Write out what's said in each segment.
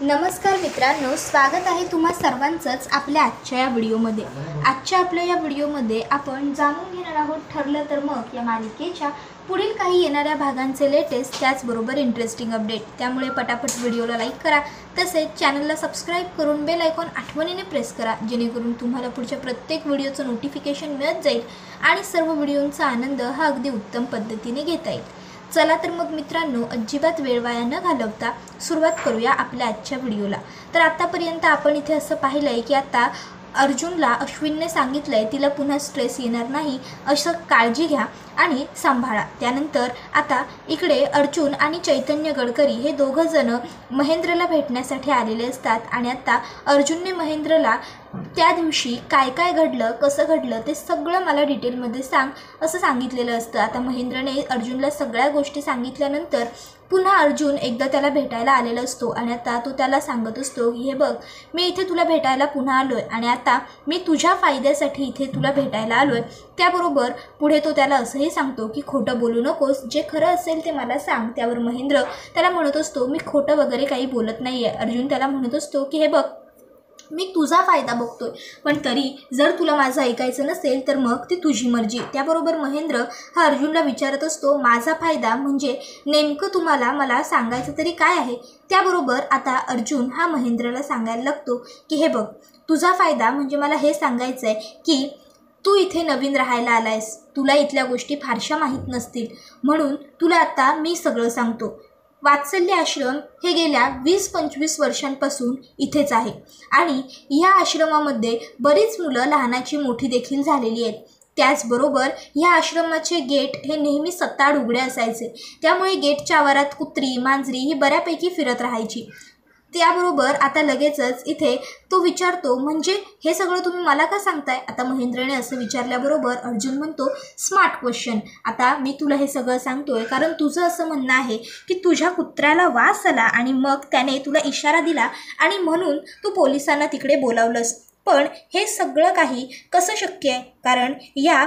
नमस्कार मित्रांनो, स्वागत आहे तुम्हा सर्वांचंच आपल्या आजच्या या व्हिडिओमध्ये। आजच्या आपल्या या व्हिडिओमध्ये आपण जाणून घेणार आहोत ठरलं तर मग या मालिकेच्या पुढील काही येणाऱ्या भागांचे लेटेस्ट त्याचबरोबर इंटरेस्टिंग अपडेट। त्यामुळे पटापट व्हिडिओला लाईक करा, तसेच चॅनलला सबस्क्राईब करून बेल आयकॉन आठवणीने प्रेस करा, जेणेकरून तुम्हाला पुढच्या प्रत्येक व्हिडिओचं नोटिफिकेशन मिळत जाईल आणि सर्व व्हिडिओंचा आनंद हा अगदी उत्तम पद्धतीने घेता येईल। चला तर मग मित्रांनो, अजिबात वेळ वाया न घालवता सुरुवात करूया आपल्या आजच्या व्हिडिओला। तर आतापर्यंत आपण इथे असं पाहिलंय की आता अर्जुनला अश्विनने सांगितलंय तिला पुन्हा स्ट्रेस येणार नाही, असं काळजी घ्या आणि सांभाळा। त्यानंतर आता इकडे अर्जुन आणि चैतन्य गडकरी हे दोघं जण महेंद्रला भेटण्यासाठी आलेले असतात आणि आता अर्जुनने महेंद्रला त्या दिवशी काय काय घडलं, कसं घडलं ते सगळं मला डिटेलमध्ये सांग असं सांगितलेलं असतं। आता महेंद्रने अर्जुनला सगळ्या गोष्टी सांगितल्यानंतर पुन्हा अर्जुन एकदा त्याला भेटायला आलेला असतो आणि आता तो त्याला सांगत असतो की हे बघ, मी इथे तुला भेटायला पुन्हा आलोय आणि आता मी तुझ्या फायद्यासाठी इथे तुला भेटायला आलोय। त्याबरोबर पुढे तो त्याला असंही सांगतो की खोटं बोलू नकोस, जे खरं असेल ते मला सांग। त्यावर महेंद्र त्याला म्हणत असतो मी खोटं वगैरे काही बोलत नाही आहे। अर्जुन त्याला म्हणत असतो की हे बघ, मी तुझा फायदा बघतोय, पण तरी जर तुला माझं ऐकायचं नसेल तर मग ती तुझी मर्जी। त्याबरोबर महेंद्र हा अर्जुनला विचारत असतो माझा फायदा म्हणजे नेमकं तुम्हाला मला सांगायचं तरी काय आहे। त्याबरोबर आता अर्जुन हा महेंद्रला सांगायला लागतो की हे बघ, तुझा फायदा म्हणजे मला हे सांगायचं आहे की तू इथे नवीन राहायला आलायस, तुला इथल्या गोष्टी फारशा माहीत नसतील, म्हणून तुला आता मी सगळं सांगतो। वात्सल्य आश्रम हे गेल्या 20-25 वर्षांपासून इथेच आहे आणि या आश्रमामध्ये बरीच मुलं लहानाची मोठी देखील झालेली आहेत। त्याचबरोबर या आश्रमाचे गेट हे नेहमी सताड उघडे असायचे, त्यामुळे गेटच्या आवारात कुत्री मांजरी ही बऱ्यापैकी फिरत राहायची। त्याबरोबर आता लगेचच इथे तो विचारतो म्हणजे हे सगळं तुम्ही मला का सांगताय। आता महेंद्रने असं विचारल्याबरोबर अर्जुन म्हणतो स्मार्ट क्वेश्चन, आता मी तुला हे सगळं सांगतोय कारण तुझं असं म्हणणं आहे की तुझ्या कुत्र्याला वास आला आणि मग त्याने तुला इशारा दिला आणि म्हणून तू पोलिसांना तिकडे बोलावलंस। पण हे सगळं काही कसं शक्य आहे, कारण या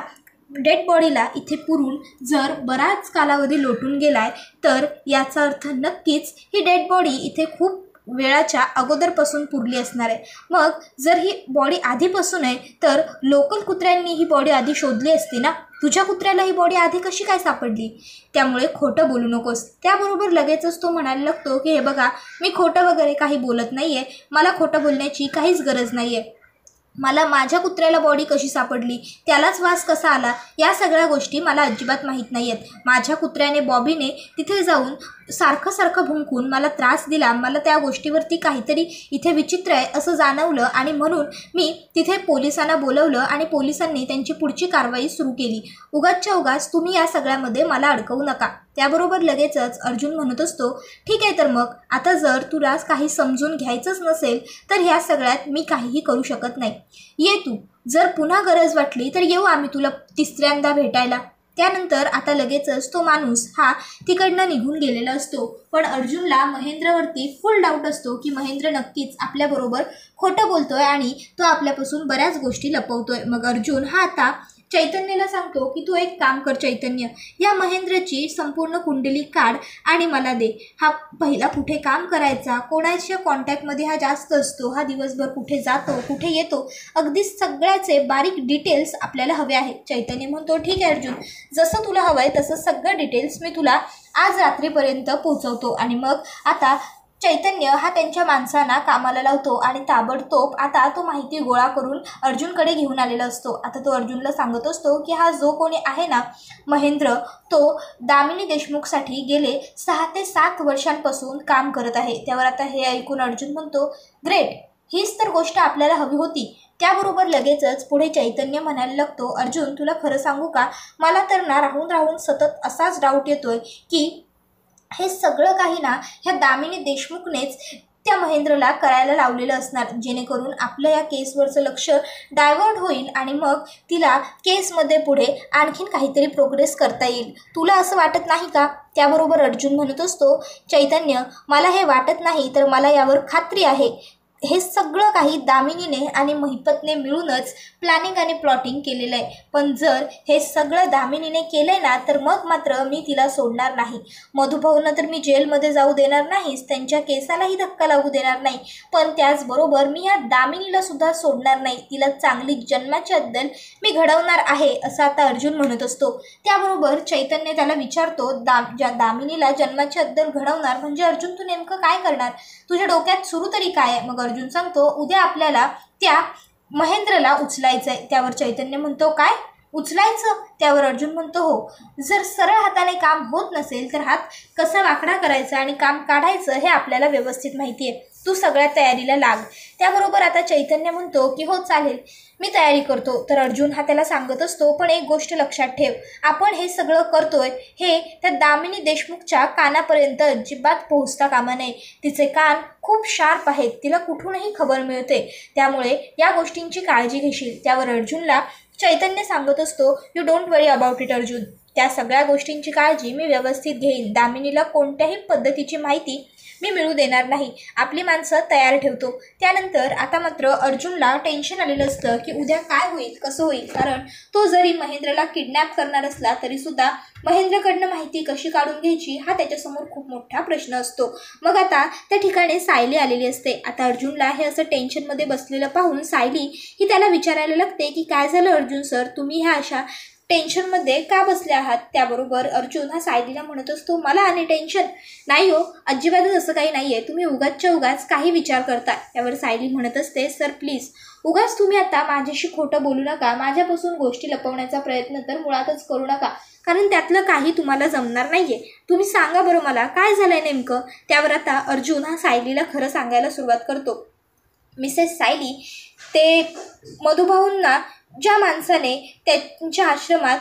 डेड बॉडीला इथे पुरून जर बराच कालावधी लोटून गेलाय तर याचा अर्थ नक्कीच ही डेड बॉडी इथे खूप वेळाच्या अगोदरपासून पुरली असणार आहे। मग जर ही बॉडी आधीपासून आहे तर लोकल कुत्र्यांनी ही बॉडी आधी शोधली असती ना, तुझ्या कुत्र्याला ही बॉडी आधी कशी काय सापडली। त्यामुळे खोटं बोलू नकोस। त्याबरोबर लगेचच तो म्हणायला लागतो की हे बघा, मी खोटं वगैरे काही बोलत नाही आहे, मला खोटं बोलण्याची काहीच गरज नाही आहे। मला माझ्या कुत्र्याला बॉडी कशी सापडली, त्यालाच वास कसा आला, या सगळ्या गोष्टी मला अजिबात माहीत नाही आहेत। माझ्या कुत्र्याने बॉबीने तिथे जाऊन सारखं भुंकून मला त्रास दिला, मला त्या गोष्टीवरती काहीतरी इथे विचित्र आहे असं जाणवलं आणि म्हणून मी तिथे पोलिसांना बोलवलं आणि पोलिसांनी त्यांची पुढची कारवाई सुरू केली। उगाचच्या उगाच तुम्ही या सगळ्यामध्ये मला अडकवू नका। त्याबरोबर लगेचच अर्जुन म्हणत असतो ठीक आहे, तर मग आता जर तुला काही समजून घ्यायचंच नसेल तर ह्या सगळ्यात मी काहीही करू शकत नाही, ये तू, जर पुन्हा गरज वाटली तर येऊ आम्ही तुला तिसऱ्यांदा भेटायला। त्यानंतर आता लगेचच तो माणूस हा तिकडनं निघून गेलेला असतो, पण अर्जुनला महेंद्रवरती फुल डाऊट असतो की महेंद्र नक्कीच आपल्याबरोबर खोटं बोलतोय आणि तो आपल्यापासून बऱ्याच गोष्टी लपवतोय। मग अर्जुन हा आता चैतन्यला सांगतो की तू एक काम कर चैतन्य, या महेंद्रची संपूर्ण कुंडली काढ आणि मला दे। हा पहिला कुठे काम करायचा, कोणाच्या कॉन्टॅक्टमध्ये हा जास्त असतो, हा दिवसभर कुठे जातो कुठे येतो, अगदी सगळ्याचे बारीक डिटेल्स आपल्याला हवे आहेत। चैतन्य म्हणतो ठीक आहे अर्जुन, जसं तुला हवं आहे तसं सगळं डिटेल्स मी तुला आज रात्रीपर्यंत पोहोचवतो। आणि मग आता चैतन्य हा त्यांच्या माणसांना कामाला लावतो आणि ताबडतोब आता तो माहिती गोळा करून अर्जुनकडे घेऊन आलेला असतो। आता तो अर्जुनला सांगत असतो की हा जो कोणी आहे ना महेंद्र, तो दामिनी देशमुखसाठी गेले 6 ते 7 वर्षांपासून काम करत आहे। त्यावर आता हे ऐकून अर्जुन म्हणतो ग्रेट, हीच तर गोष्ट आपल्याला हवी होती। त्याबरोबर लगेचच पुढे चैतन्य म्हणायला लागतो अर्जुन, तुला खरं सांगू का, मला तर ना राहून सतत असाच डाऊट येतोय की हे सगळं काही ना ह्या दामिनी देशमुखनेच त्या महेंद्रला करायला लावलेलं असणार, जेणेकरून आपल्या या केसवरचं लक्ष डायव्हर्ट होईल आणि मग तिला केसमध्ये पुढे आणखीन काहीतरी प्रोग्रेस करता येईल। तुला असं वाटत नाही का। त्याबरोबर अर्जुन म्हणत असतो चैतन्य, मला हे वाटत नाही तर मला यावर खात्री आहे, हे सगळं काही दामिनीने आणि महिपतने मिळूनच प्लॅनिंग आणि प्लॉटिंग केलेलं आहे. पण जर हे सगळं दामिनीने केलंय ना तर मग मात्र मी तिला सोडणार नाही. मधुभाऊंना तर मी जेलमध्ये जाऊ देणार नाहीच, त्यांच्या केसालाही धक्का लागू देणार नाही, पण त्याचबरोबर मी या दामिनीला सुद्धा सोडणार नाही. तिला चांगली जन्माची अद्दल मी घडवणार आहे असं आता अर्जुन म्हणत असतो. त्याबरोबर चैतन्य त्याला विचारतो, दामिनीला जन्माची अद्दल घडवणार म्हणजे अर्जुन तू नेमकं काय करणार, तुझ्या डोक्यात सुरू तरी काय? मग अर्जुन सांगतो, उद्या आपल्याला त्या महेंद्रला उचलायचं आहे. त्यावर चैतन्य म्हणतो, काय उचलायचं? त्यावर अर्जुन म्हणतो, हो. जर सरळ हाताने काम होत नसेल तर हात कसा वाकडा करायचा आणि काम काढायचं हे आपल्याला व्यवस्थित माहिती आहे. तू सगळ्या तयारीला लाग. त्याबरोबर आता चैतन्य म्हणतो की हो चालेल, मी तयारी करतो. तर अर्जुन हा त्याला सांगत असतो, पण एक गोष्ट लक्षात ठेव, आपण हे सगळं करतोय हे त्या दामिनी देशमुखच्या कानापर्यंत अजिबात पोहोचता कामा नये. तिचे कान खूप शार्प आहेत, तिला कुठूनही खबर मिळते, त्यामुळे या गोष्टींची काळजी घेशील. त्यावर अर्जुनला चैतन्य सांगत असतो, you don't worry about it Arjun, त्या सगळ्या गोष्टींची काळजी मी व्यवस्थित घेईन. दामिनीला कोणत्याही पद्धतीची माहिती मी मिळू देणार नाही. आपली माणसं तयार ठेवतो. त्यानंतर आता मात्र अर्जुनला टेन्शन आलेलं असतं की उद्या काय होईल, कसं होईल, कारण तो जरी महेंद्रला किडनॅप करणार असला तरी सुद्धा महेंद्रकडनं माहिती कशी काढून घ्यायची हा त्याच्यासमोर खूप मोठा प्रश्न असतो. मग आता त्या ठिकाणी सायली आलेली असते. आता अर्जुनला हे असं टेन्शनमध्ये बसलेलं पाहून सायली ही त्याला विचारायला लागते की काय झालं अर्जुन सर, तुम्ही ह्या अशा टेन्शनमध्ये का बसले आहात? त्याबरोबर अर्जुन हा सायलीला म्हणत असतो, मला आणि टेन्शन नाही हो, अजिबातच असं काही नाही आहे, तुम्ही उगाचच्या उगाच काही विचार करता. त्यावर सायली म्हणत असते, सर प्लीज उगाच तुम्ही आता माझ्याशी खोटं बोलू नका, माझ्यापासून गोष्टी लपवण्याचा प्रयत्न तर मुळातच करू नका, कारण त्यातलं काही तुम्हाला जमणार नाहीये. तुम्ही सांगा बरं मला काय झालंय नेमकं? त्यावर आता अर्जुन हा सायलीला खरं सांगायला सुरुवात करतो, मिसेस सायली, ते मधुभाऊंना ज्या माणसाने त्यांच्या आश्रमात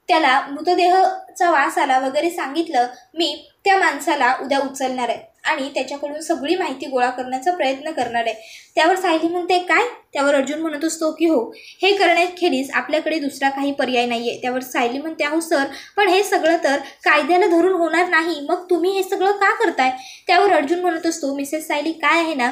त्याला मृतदेहाचा वास आला वगैरे सांगितलं, मी त्या माणसाला उद्या उचलणार आहे आणि त्याच्याकडून सगळी माहिती गोळा करण्याचा प्रयत्न करणार आहे. त्यावर सायली म्हणते, काय? त्यावर अर्जुन म्हणत असतो की हो, हे करण्याखेरीज आपल्याकडे दुसरा काही पर्याय नाही आहे. त्यावर सायली म्हणते, हो सर, पण हे सगळं तर कायद्याला धरून होणार नाही, मग तुम्ही हे सगळं का करताय? त्यावर अर्जुन म्हणत असतो, मिसेस सायली, काय आहे ना,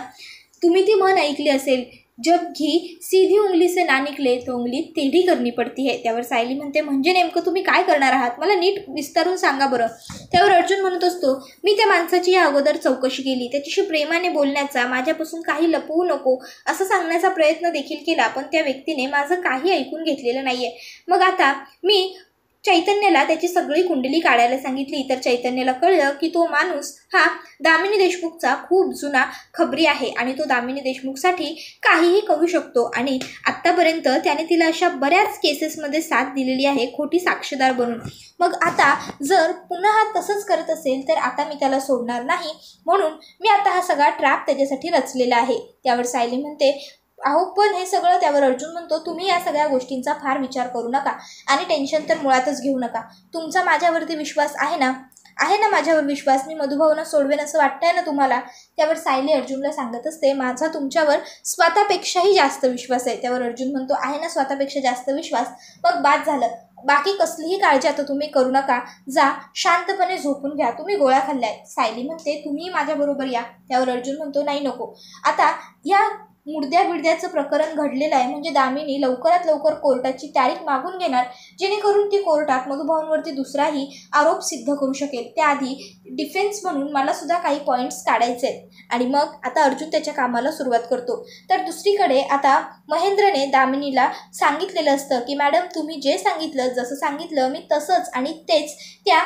तुम्ही ती म्हण ऐकली असेल, जब घी सीधी उंगली से ना निकले तो उंगली टेढ़ी करनी पडती है. त्यावर सायली म्हणते, म्हणजे नेमकं तुम्ही काय करणार आहात, मला नीट विस्तारून सांगा बरं. त्यावर अर्जुन म्हणत असतो, मी त्या माणसाची या अगोदर चौकशी केली, त्याच्याशी प्रेमाने बोलण्याचा, माझ्यापासून काही लपवू नको असं सांगण्याचा प्रयत्न देखील केला, पण त्या व्यक्तीने माझं काही ऐकून घेतलेलं नाहीये. मग आता मी चैतन्याला त्याची सगळी कुंडली काढायला सांगितली, तर चैतन्याला कळलं की तो माणूस हा दामिनी देशमुखचा खूप जुना खबरी आहे आणि तो दामिनी देशमुखसाठी काहीही करू शकतो आणि आत्तापर्यंत त्याने तिला अशा बऱ्याच केसेसमध्ये साथ दिलेली आहे, खोटी साक्षीदार बनून. मग आता जर पुन्हा हा तसंच करत असेल तर आता मी त्याला सोडणार नाही, म्हणून मी आता हा सगळा ट्रॅप त्याच्यासाठी रचलेला आहे. त्यावर सायली म्हणते, अहो पण हे सगळं. त्यावर अर्जुन म्हणतो, तुम्ही या सगळ्या गोष्टींचा फार विचार करू नका आणि टेन्शन तर मुळातच घेऊ नका. तुमचा माझ्यावरती विश्वास आहे ना? आहे ना माझ्यावर विश्वास? मी मधुभाऊंना सोडवेन असं वाटतंय ना तुम्हाला? त्यावर सायली अर्जुनला सांगत असते, माझा तुमच्यावर स्वतःपेक्षाही जास्त विश्वास आहे. त्यावर अर्जुन म्हणतो, आहे ना स्वतःपेक्षा जास्त विश्वास? मग बाद झालं, बाकी कसलीही काळजी आता तुम्ही करू नका, जा शांतपणे झोपून घ्या, तुम्ही गोळ्या खाल्ल्यात. सायली म्हणते, तुम्ही माझ्याबरोबर या. त्यावर अर्जुन म्हणतो, नाही नको, आता या मुर्द्याचं प्रकरण घडलेलं आहे, म्हणजे दामिनी लवकरात लवकर कोर्टाची तारीख मागून घेणार, जेणेकरून ती कोर्टात मधुभाऊंवरती दुसराही आरोप सिद्ध करू शकेल. त्याआधी डिफेन्स म्हणून मला सुद्धा काही पॉईंट्स काढायचे आहेत आणि मग आता अर्जुन त्याच्या कामाला सुरुवात करतो. तर दुसरीकडे आता महेंद्रने दामिनीला सांगितलेलं असतं की मॅडम तुम्ही जे सांगितलं, जसं सांगितलं मी तसंच आणि तेच त्या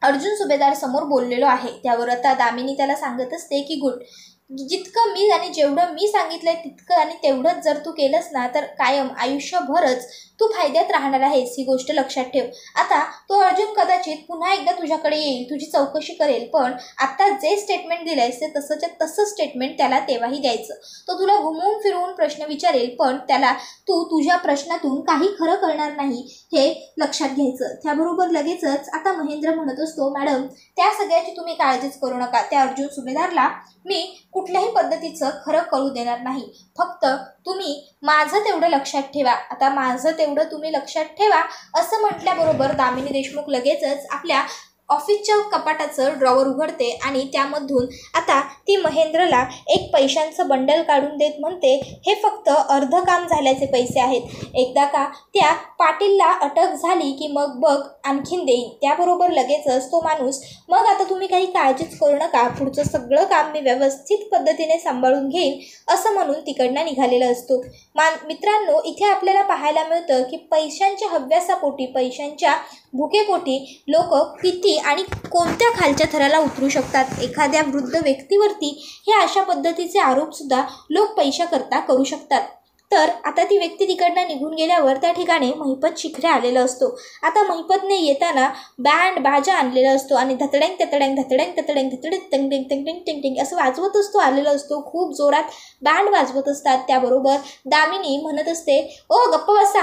अर्जुन सुभेदार समोर बोललेलो आहे. त्यावर आता दामिनी त्याला सांगत असते की गुड, जितकं मी आणि जेवढं मी सांगितलंय तितकं आणि तेवढंच जर तू केलंस ना तर कायम आयुष्यभरच तू फायद्यात राहणार आहेस, ही गोष्ट लक्षात ठेव. आता तो अर्जुन कदाचित पुन्हा एकदा तुझ्याकडे येईल, तुझी चौकशी करेल, पण आता जे स्टेटमेंट दिलंयस ते तसंच्या तसं स्टेटमेंट त्याला तेव्हाही द्यायचं. तो तुला घुमवून फिरवून प्रश्न विचारेल, पण त्याला तू तुझ्या प्रश्नातून काही खरं करणार नाही हे लक्षात घ्यायचं. त्याबरोबर लगेचच आता महेंद्र म्हणत असतो, मॅडम त्या सगळ्याची तुम्ही काळजीच करू नका, त्या अर्जुन सुभेदारला मी कुठल्याही पद्धतीचं खरं कळू देणार नाही, फक्त तुम्ही माझं तेवढं लक्षात ठेवा. आता माझं तेवढं तुम्ही लक्षात ठेवा असं म्हटल्याबरोबर दामिनी देशमुख लगेचच आपल्या ऑफिसच्या कपाटाचं ड्रॉवर उघडते आणि त्यामधून आता ती महेंद्रला एक पैशांचं बंडल काढून देत म्हणते, हे फक्त अर्ध काम झाल्याचे पैसे आहेत. एकदा का त्या पाटीलला अटक झाली की मग बघ आणखीन देईन. त्याबरोबर लगेचच तो माणूस, मग आता तुम्ही काही काळजीच करू नका, पुढचं सगळं काम मी व्यवस्थित पद्धतीने सांभाळून घेईन असं म्हणून तिकडनं निघालेला असतो. मित्रांनो, इथे आपल्याला पाहायला मिळतं की पैशांच्या हव्यासापोटी, पैशांच्या भुकेपोटी लोक किती आणि कोणत्या खालच्या थराला उतरू शकतात. एखाद्या वृद्ध व्यक्तीवरती हे अशा पद्धतीचे आरोपसुद्धा लोक पैशाकरता करू शकतात. तर आता ती व्यक्ती तिकडनं निघून गेल्यावर त्या ठिकाणी महिपत शिखरे आलेला असतो. आता महिपतने येताना बँड बाजा आणलेला असतो आणि धतड्यांग ततड्यांग धतड्यांग ततड्यांग धतड्यांग टंग टिंग टिंग टिंग टिंग टिंग असं वाजवत असतो आलेला असतो. खूप जोरात बँड वाजवत असतात. त्याबरोबर दामिनी म्हणत असते, ओ गप्प बसा,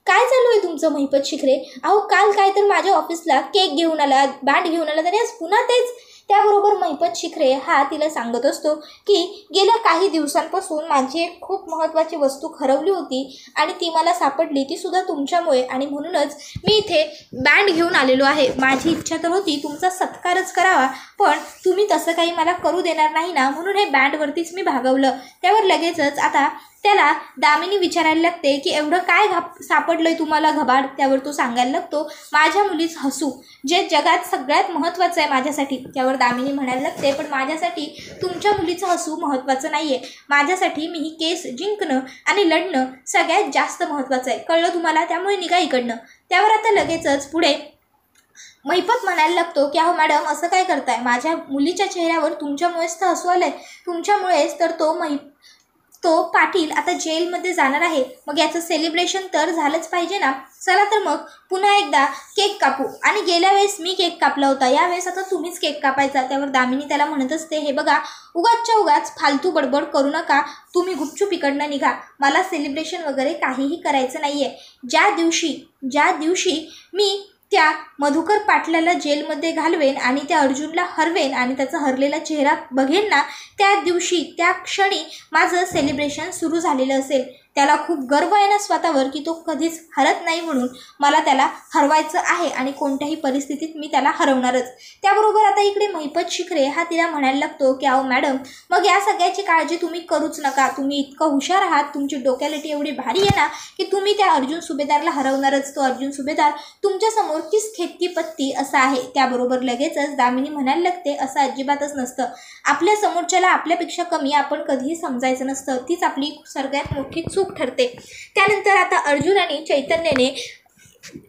काय चालू आहे तुमचं महिपत शिखरे? अहो काल काय तर माझ्या ऑफिसला केक घेऊन आला, बँड घेऊन आला, तरी आज पुन्हा तेच. त्याबरोबर महिपत शिखरे हा तिला सांगत असतो की गेल्या काही दिवसांपासून माझी एक खूप महत्त्वाची वस्तू हरवली होती आणि ती मला सापडली, ती सुद्धा तुमच्यामुळे, आणि म्हणूनच मी इथे बँड घेऊन आलेलो आहे. माझी इच्छा तर होती तुमचा सत्कारच करावा, पण तुम्ही तसं काही मला करू देणार नाही ना, म्हणून हे बँडवरतीच मी भागवलं. त्यावर लगेचच आता त्याला दामिनी विचारायला लागते की एवढं काय सापडलंय तुम्हाला घबाड? त्यावर तो सांगायला लागतो, माझ्या मुलीचं हसू, जे जगात सगळ्यात महत्त्वाचं आहे माझ्यासाठी. त्यावर दामिनी म्हणायला लागते, पण माझ्यासाठी तुमच्या मुलीचं हसू महत्त्वाचं नाही आहे, माझ्यासाठी मी ही केस जिंकणं आणि लढणं सगळ्यात जास्त महत्त्वाचं आहे, कळलं तुम्हाला? त्यामुळे निघा इकडनं. त्यावर आता लगेचच पुढे महिपत म्हणायला लागतो की अहो मॅडम असं काय करताय, माझ्या मुलीच्या चेहऱ्यावर तुमच्यामुळेच तर हसू आलंय, तुमच्यामुळेच तर तो पाटील आता जेलमध्ये जाणार आहे, मग याचं सेलिब्रेशन तर झालंच पाहिजे ना. चला तर मग पुन्हा एकदा केक कापू, आणि गेल्या वेळेस मी केक कापला होता, यावेळेस आता तुम्हीच केक कापायचा. त्यावर दामिनी त्याला म्हणत असते, हे बघा उगाचच्या उगाच फालतू बडबड करू नका, तुम्ही गुपचूप इकडनं निघा, मला सेलिब्रेशन वगैरे काहीही करायचं नाही आहे. ज्या दिवशी मी त्या मधुकर पाटलाला जेलमध्ये घालवेन आणि त्या अर्जुनला हरवेन आणि त्याचा हरलेला चेहरा बघेन ना, त्या दिवशी त्या क्षणी माझं सेलिब्रेशन सुरू झालेलं असेल. त्याला खूप गर्व आहे ना स्वतःवर की तो कधीच हरत नाही, म्हणून मला त्याला हरवायचं आहे आणि कोणत्याही परिस्थितीत मी त्याला हरवणारच. त्याबरोबर आता इकडे महिपत शिखरे हा तिला म्हणायला लागतो की अहो मॅडम, मग या सगळ्याची काळजी तुम्ही करूच नका, तुम्ही इतकं हुशार आहात, तुमची डोक्यालिटी एवढी भारी आहे ना की तुम्ही त्या अर्जुन सुभेदारला हरवणारच. तो अर्जुन सुभेदार तुमच्यासमोर किस खेतकी पत्ती असा आहे. त्याबरोबर लगेचच दामिनी म्हणायला लागते, असं अजिबातच नसतं, आपल्या समोरच्याला आपल्यापेक्षा कमी आपण कधीही समजायचं नसतं, तीच आपली सगळ्यात मोठी चूक ठरते. त्यानंतर आता अर्जुन आणि चैतन्याने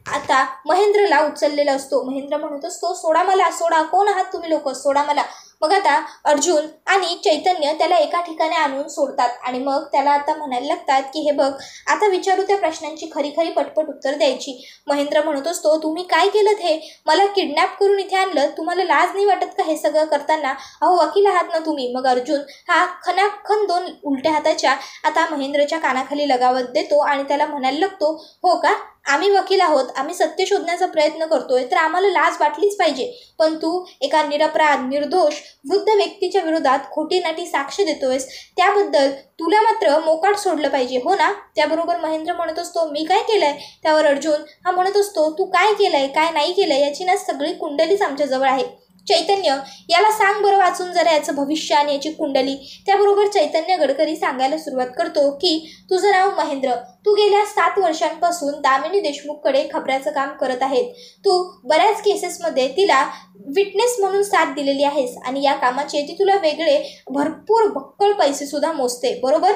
आता महेंद्रला उचललेला असतो. महेंद्र म्हणत असतो, सोडा मला, सोडा, कोण आहात तुम्ही लोक, सोडा मला. मग आता अर्जुन आणि चैतन्य त्याला एका ठिकाणी आणून सोडतात आणि मग त्याला आता म्हणायला लागतात की हे बघ, आता विचारू त्या प्रश्नांची खरी खरी पटपट उत्तर द्यायची. महेंद्र म्हणत असतो, तुम्ही काय केलं? हे मला किडनॅप करून इथे आणलं, तुम्हाला लाज नाही वाटत का हे सगळं करताना? अहो वकील आहात ना तुम्ही. मग अर्जुन हा खनाखन दोन उलट्या हाताच्या आता महेंद्रच्या कानाखाली लगावत देतो आणि त्याला म्हणायला लागतो, हो का, आम्ही वकील आहोत, आम्ही सत्य शोधण्याचा प्रयत्न करतोय, तर आम्हाला लाज वाटलीच पाहिजे, पण तू एका निरपराध निर्दोष वृद्ध व्यक्तीच्या विरोधात खोटी नाटी साक्ष देतोयस, त्याबद्दल तुला मात्र मोकाट सोडलं पाहिजे, हो ना? त्याबरोबर महेंद्र म्हणत असतो, मी काय केलंय? त्यावर अर्जुन हा म्हणत असतो, तू काय केलंय काय नाही केलंय याची ना सगळी कुंडलीच आमच्याजवळ आहे. चैतन्य, याला सांग बरं वाचून जरा याचं भविष्य आणि याची कुंडली. त्याबरोबर चैतन्य गडकरी सांगायला सुरुवात करतो की तुझं नाव महेंद्र, तू गेल्या 7 वर्षांपासून दामिनी देशमुखकडे खबऱ्याचं काम करत आहेत, तू बऱ्याच केसेसमध्ये तिला विटनेस म्हणून साथ दिलेली आहेस आणि या कामाचे ती तुला वेगळे भरपूर बक्कळ पैसे सुद्धा मोजते, बरोबर?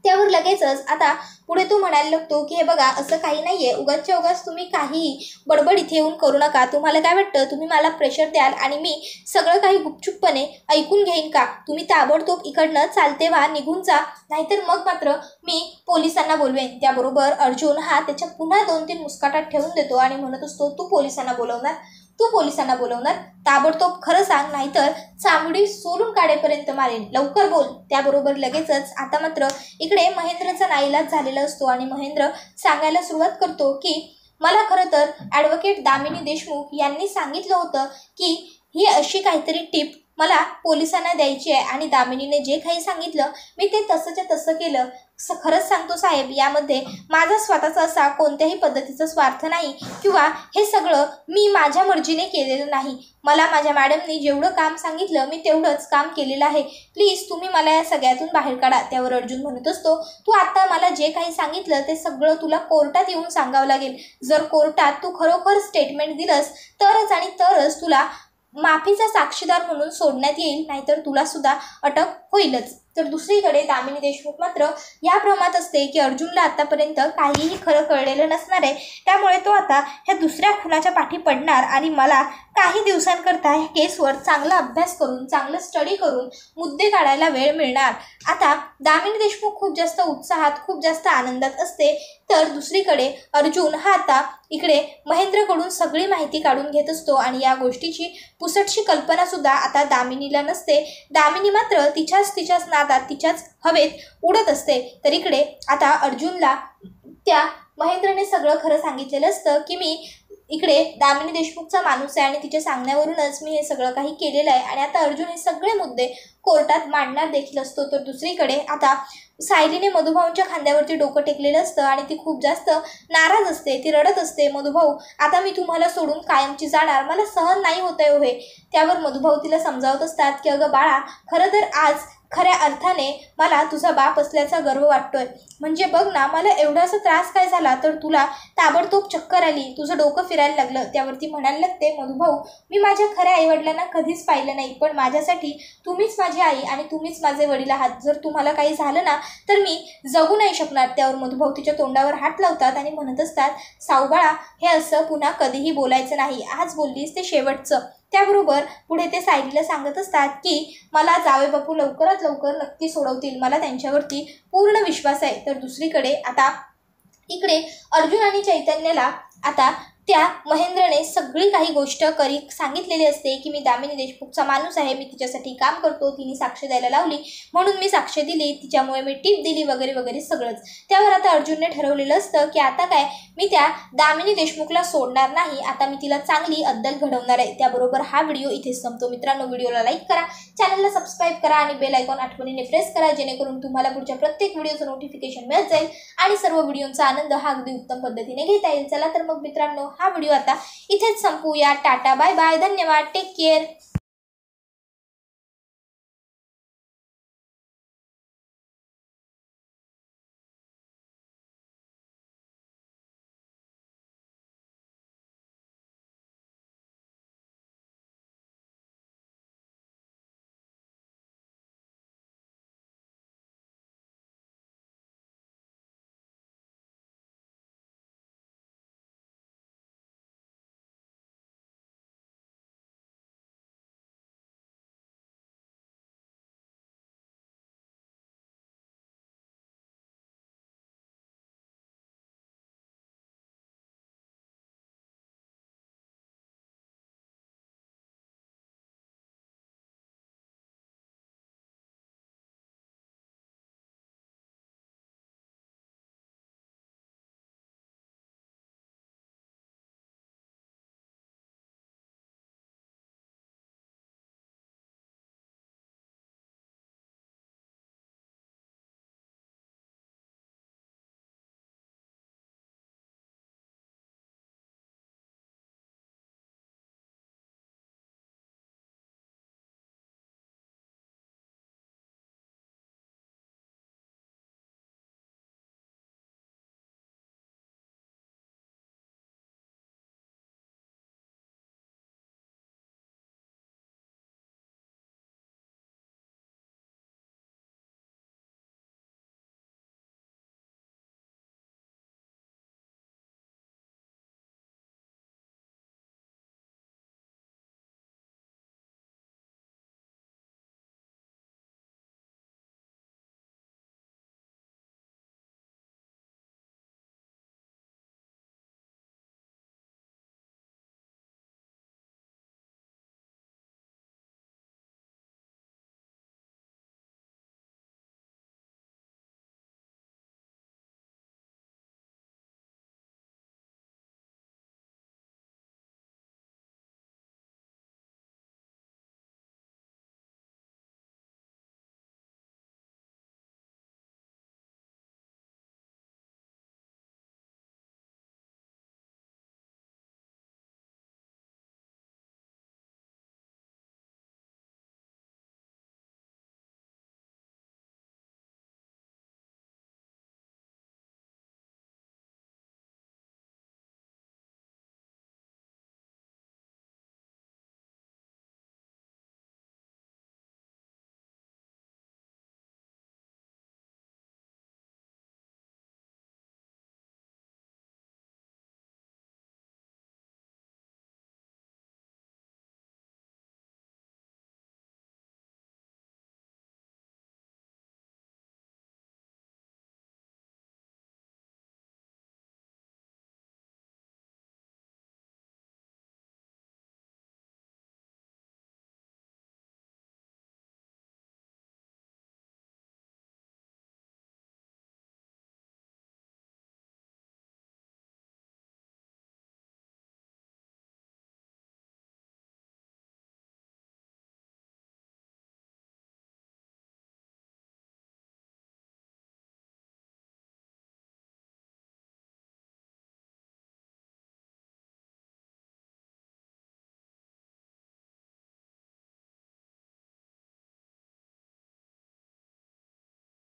त्यावर लगेचच आता पुढे तो म्हणायला लागतो की हे बघा, असं काही नाही आहे, उगाचच्या उगाच तुम्ही काहीही बडबड इथे येऊन करू नका. तुम्हाला काय वाटतं, तुम्ही मला प्रेशर द्याल आणि मी सगळं काही गुपचूपपणे ऐकून घेईन का? तुम्ही ताबडतोब इकडनं चालते व्हा, निघून जा, नाहीतर मग मात्र मी पोलिसांना बोलवेन. त्याबरोबर अर्जुन हा त्याच्या पुन्हा 2-3 मुस्काटात ठेवून देतो आणि म्हणत असतो, तू पोलिसांना बोलवणार, ताबडतोब खरं सांग, नाहीतर चामडी सोलून काढेपर्यंत मारेन, लवकर बोल. त्याबरोबर लगेचच आता मात्र इकडे महेंद्रचा नाईलाज झालेला असतो आणि महेंद्र सांगायला सुरुवात करतो की मला खरं तर ॲडव्होकेट दामिनी देशमुख यांनी सांगितलं होतं की ही अशी काहीतरी टीप मला पोलिसांना द्यायची आहे आणि दामिनीने जे काही सांगितलं मी ते तसंच्या तसं केलं. खरंच सांगतो साहेब, यामध्ये माझा स्वतःचा असा कोणत्याही पद्धतीचा स्वार्थ नाही किंवा हे सगळं मी माझ्या मर्जीने केलेलं नाही. मला माझ्या मॅडमनी जेवढं काम सांगितलं मी तेवढंच काम केलेलं आहे. प्लीज तुम्ही मला या सगळ्यातून बाहेर काढा. त्यावर अर्जुन म्हणत असतो, तू आता मला जे काही सांगितलं ते सगळं तुला कोर्टात येऊन सांगावं लागेल. जर कोर्टात तू खरोखर स्टेटमेंट दिलंस तरच आणि तरच तुला माफीचा साक्षीदार म्हणून सोडण्यात येईल, नाहीतर तुला सुद्धा अटक होईलच. तर दुसरीकडे दामिनी देशमुख मात्र या भ्रमात असते की अर्जुनला आतापर्यंत काहीही खरं कळलेलं नसणार आहे. त्यामुळे तो आता ह्या दुसऱ्या खुनाच्या पाठी पडणार आणि मला काही दिवसांकरता ह्या केसवर चांगला अभ्यास करून चांगलं स्टडी करून मुद्दे काढायला वेळ मिळणार. आता दामिनी देशमुख खूप जास्त उत्साहात खूप जास्त आनंदात असते. तर दुसरीकडे अर्जुन हा आता इकडे महेंद्रकडून सगळी माहिती काढून घेत असतो आणि या गोष्टीची पुसटशी कल्पना सुद्धा आता दामिनीला नसते. दामिनी मात्र तिच्याच नादात तिच्याच हवेत उडत असते. तर इकडे आता अर्जुनला त्या महेंद्रने सगळं खरं सांगितलेलं असतं की मी इकडे दामिनी देशमुखचा माणूस आहे आणि तिच्या सांगण्यावरूनच मी हे सगळं काही केलेलं आहे आणि आता अर्जुन हे सगळे मुद्दे कोर्टात मांडणार देखील असतो. तर दुसरीकडे आता सायलीने मधुभाऊंच्या खांद्यावरती डोकं टेकलेलं असतं आणि ती खूप जास्त नाराज असते. ती रडत असते, मधुभाऊ आता मी तुम्हाला सोडून कायमची जाणार, मला सहन नाही होत आहे हे. त्यावर मधुभाऊ तिला समजावत असतात की अगं बाळा, खरं तर आज खऱ्या अर्थाने मला तुझा बाप असल्याचा गर्व वाटतोय. म्हणजे बघ ना, मला एवढासा त्रास काय झाला तर तुला ताबडतोब चक्कर आली, तुझं डोकं फिरायला लागलं. त्यावरती म्हणायला लागते, मधुभाऊ मी माझ्या खऱ्या आईवडिलांना कधीच पाहिलं नाही, पण माझ्यासाठी तुम्हीच माझी आई आणि तुम्हीच माझे वडील आहात. जर तुम्हाला काही झालं ना तर मी जगू नाही शकणार. त्यावर मधुभाऊ तिच्या तोंडावर हात लावतात आणि म्हणत असतात, साऊबाळा हे असं पुन्हा कधीही बोलायचं नाही, आज बोललीस ते शेवटचं. त्याबरोबर पुढे ते सायलीला सांगत असतात की मला जावे बापू लवकरात लवकर नक्की सोडवतील, मला त्यांच्यावरती पूर्ण विश्वास आहे. तर दुसरीकडे आता इकडे अर्जुन आणि चैतन्याला आता त्या महेंद्रने सगळी काही गोष्ट सांगितलेली असते की मी दामिनी देशमुखचा माणूस आहे, मी तिच्यासाठी काम करतो, तिने साक्ष द्यायला लावली म्हणून मी साक्ष दिली, तिच्यामुळे मी टीप दिली वगैरे वगैरे सगळंच. त्यावर आता अर्जुनने ठरवलेलं असतं की आता काय मी त्या दामिनी देशमुखला सोडणार नाही, आता मी तिला चांगली अद्दल घडवणार आहे. त्याबरोबर हा व्हिडिओ इथेच संपतो. मित्रांनो, व्हिडिओला लाईक करा, चॅनलला सबस्क्राईब करा आणि बेल आयकॉन आठवणीने प्रेस करा, जेणेकरून तुम्हाला पुढच्या प्रत्येक व्हिडिओचं नोटिफिकेशन मिळत जाईल आणि सर्व व्हिडिओचा आनंद हा अगदी उत्तम पद्धतीने घेता येईल. चला तर मग मित्रांनो, हा व्हिडिओ आता इथेच संपूया. टाटा, बाय बाय, धन्यवाद, टेक केअर.